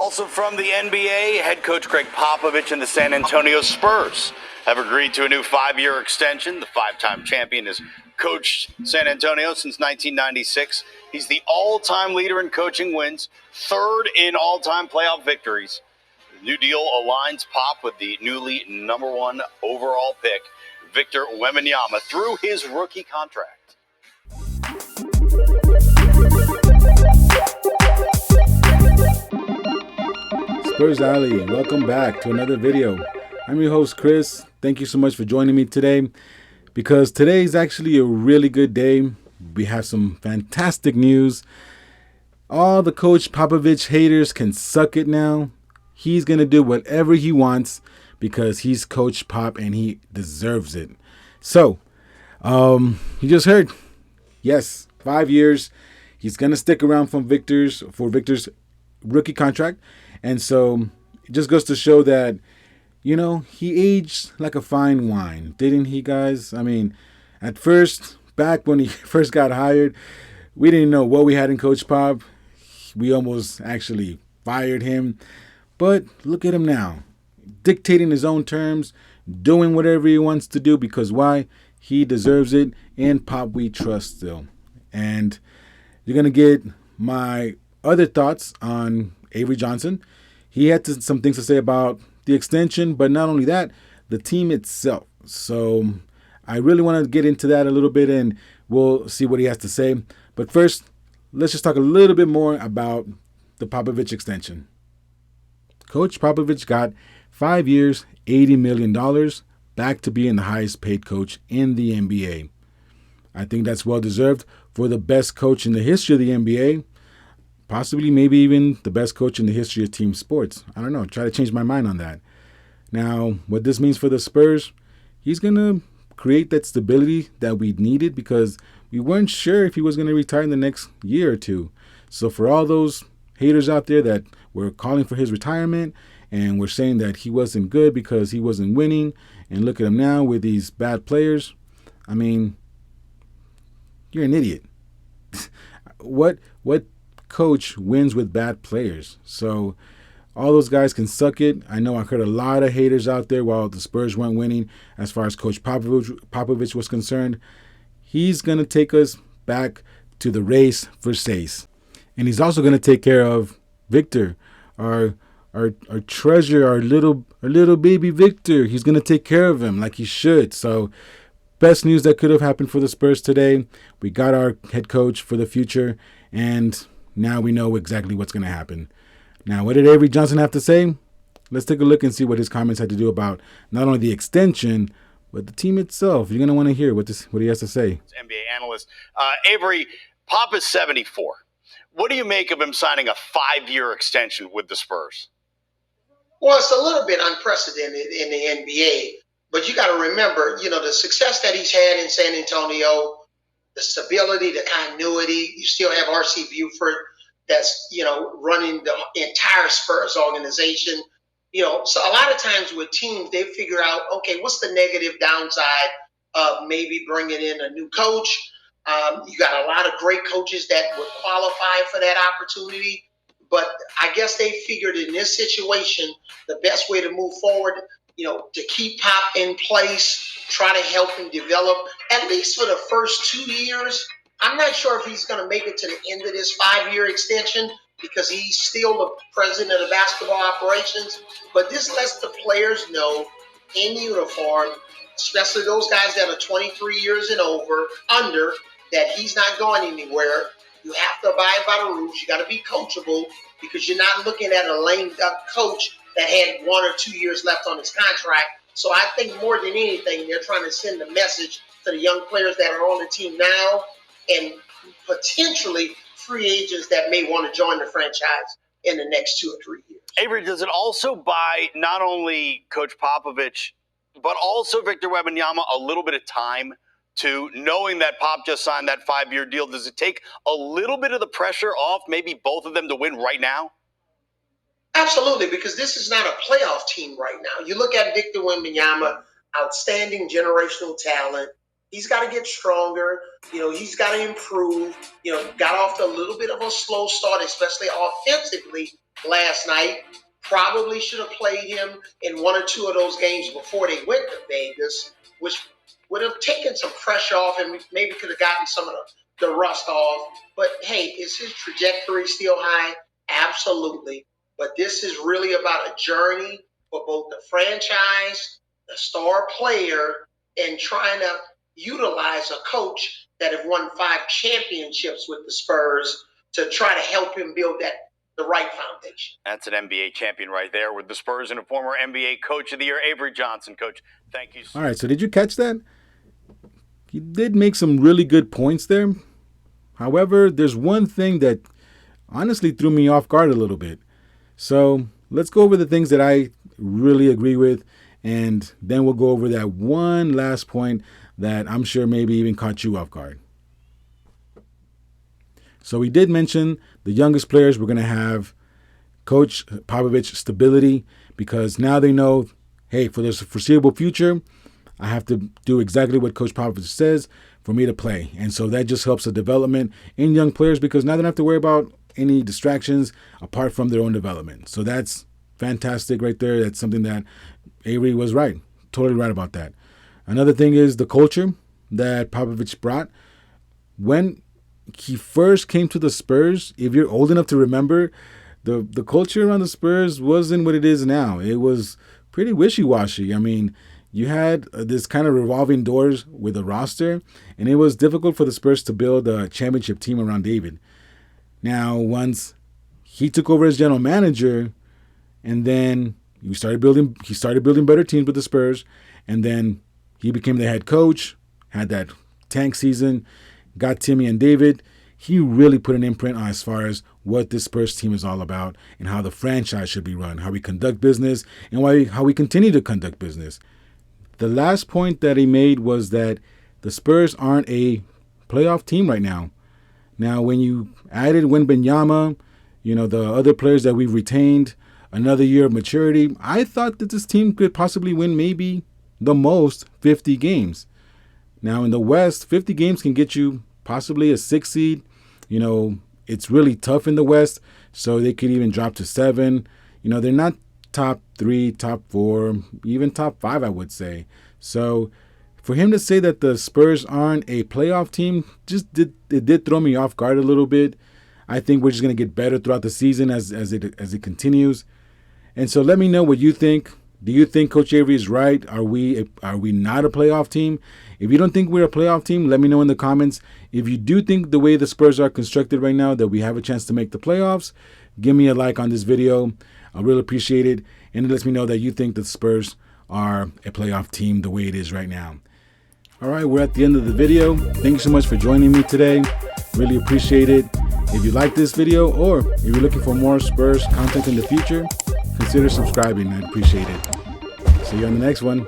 Also from the NBA, head coach Greg Popovich and the San Antonio Spurs have agreed to a new 5-year extension. The 5-time champion has coached San Antonio since 1996. He's the all-time leader in coaching wins, third in all-time playoff victories. The new deal aligns Pop with the newly #1 overall pick, Victor Wembanyama, through his rookie contract. Spurs Alley, welcome back to another video. I'm your host Chris. Thank you so much for joining me today, because today is actually a really good day. We have some fantastic news. All the Coach Popovich haters can suck it now. He's going to do whatever he wants because he's Coach Pop and he deserves it. So, you just heard, yes, 5 years. He's going to stick around for Victor's rookie contract. And so it just goes to show that, you know, he aged like a fine wine, didn't he, guys? I mean, at first, back when he first got hired, we didn't know what we had in Coach Pop. We almost actually fired him. But look at him now, dictating his own terms, doing whatever he wants to do, because why? He deserves it. And Pop we trust still. And you're going to get my other thoughts on Avery Johnson. He had some things to say about the extension, but not only that, the team itself. So I really want to get into that a little bit, and we'll see what he has to say. But first, let's just talk a little bit more about the Popovich extension. Coach Popovich got 5 years, $80 million, back to being the highest paid coach in the NBA. I think that's well deserved for the best coach in the history of the NBA. Possibly, maybe even the best coach in the history of team sports. I don't know. Try to change my mind on that. Now, what this means for the Spurs, he's going to create that stability that we needed, because we weren't sure if he was going to retire in the next year or two. So for all those haters out there that were calling for his retirement and were saying that he wasn't good because he wasn't winning, and look at him now with these bad players, I mean, you're an idiot. What coach wins with bad players? So all those guys can suck it. I know I heard a lot of haters out there while the Spurs weren't winning as far as Coach Popovich was concerned. He's going to take us back to the race for Stace. And he's also going to take care of Victor, our treasure, our little baby Victor. He's going to take care of him like he should. So best news that could have happened for the Spurs today. We got our head coach for the future, and now we know exactly what's going to happen. Now, what did Avery Johnson have to say? Let's take a look and see what his comments had to do about not only the extension, but the team itself. You're going to want to hear what he has to say. NBA analyst. Avery, Pop is 74. What do you make of him signing a 5-year extension with the Spurs? Well, it's a little bit unprecedented in the NBA, but you got to remember, you know, the success that he's had in San Antonio, the stability, the continuity. You still have R.C. Buford that's, you know, running the entire Spurs organization. You know, so a lot of times with teams, they figure out, okay, what's the negative downside of maybe bringing in a new coach? You got a lot of great coaches that would qualify for that opportunity. But I guess they figured in this situation, the best way to move forward, you know, to keep Pop in place, try to help him develop, at least for the first 2 years. I'm not sure if he's going to make it to the end of this 5-year extension, because he's still the president of the basketball operations. But this lets the players know in uniform, especially those guys that are 23 years and under, that he's not going anywhere. You have to abide by the rules. You got to be coachable, because you're not looking at a lame duck coach that had 1 or 2 years left on his contract. So I think more than anything, they're trying to send a message to the young players that are on the team now, and potentially free agents that may want to join the franchise in the next 2 or 3 years. Avery, does it also buy not only Coach Popovich, but also Victor Wembanyama a little bit of time to knowing that Pop just signed that 5-year deal? Does it take a little bit of the pressure off maybe both of them to win right now? Absolutely, because this is not a playoff team right now. You look at Victor Wembanyama, outstanding generational talent. He's got to get stronger. You know, he's got to improve. You know, got off to a little bit of a slow start, especially offensively. last night. Probably should have played him in one or two of those games before they went to Vegas, which would have taken some pressure off and maybe could have gotten some of the rust off. But hey, is his trajectory still high? Absolutely. But this is really about a journey for both the franchise, the star player, and trying to utilize a coach that have won 5 championships with the Spurs to try to help him build the right foundation. That's an NBA champion right there with the Spurs and a former NBA Coach of the Year, Avery Johnson. Coach, thank you. All right, so did you catch that? He did make some really good points there. However, there's one thing that honestly threw me off guard a little bit. So let's go over the things that I really agree with, and then we'll go over that one last point that I'm sure maybe even caught you off guard. So we did mention the youngest players we're going to have Coach Popovich stability, because now they know, hey, for the foreseeable future, I have to do exactly what Coach Popovich says for me to play. And so that just helps the development in young players, because now they don't have to worry about any distractions apart from their own development. So that's fantastic right there. That's something that Avery was right. Totally right about that. Another thing is the culture that Popovich brought. When he first came to the Spurs, if you're old enough to remember, the culture around the Spurs wasn't what it is now. It was pretty wishy-washy. I mean, you had this kind of revolving doors with a roster, and it was difficult for the Spurs to build a championship team around David. Now, once he took over as general manager, and then he started building better teams with the Spurs, and then he became the head coach, had that tank season, got Timmy and David. He really put an imprint on as far as what this Spurs team is all about and how the franchise should be run, how we conduct business, and how we continue to conduct business. The last point that he made was that the Spurs aren't a playoff team right now. Now, when you added Wembanyama, the other players that we've retained, another year of maturity, I thought that this team could possibly win maybe the most 50 games. Now, in the West, 50 games can get you possibly a 6 seed. It's really tough in the West, so they could even drop to 7. They're not top 3, top 4, even top 5, I would say. So for him to say that the Spurs aren't a playoff team, it did throw me off guard a little bit. I think we're just going to get better throughout the season as it continues. And so let me know what you think. Do you think Coach Avery is right? Are we not a playoff team? If you don't think we're a playoff team, let me know in the comments. If you do think the way the Spurs are constructed right now that we have a chance to make the playoffs, give me a like on this video. I'll really appreciate it. And it lets me know that you think the Spurs are a playoff team the way it is right now. All right, we're at the end of the video. Thank you so much for joining me today. Really appreciate it. If you like this video, or if you're looking for more Spurs content in the future, consider subscribing. I'd appreciate it. See you on the next one.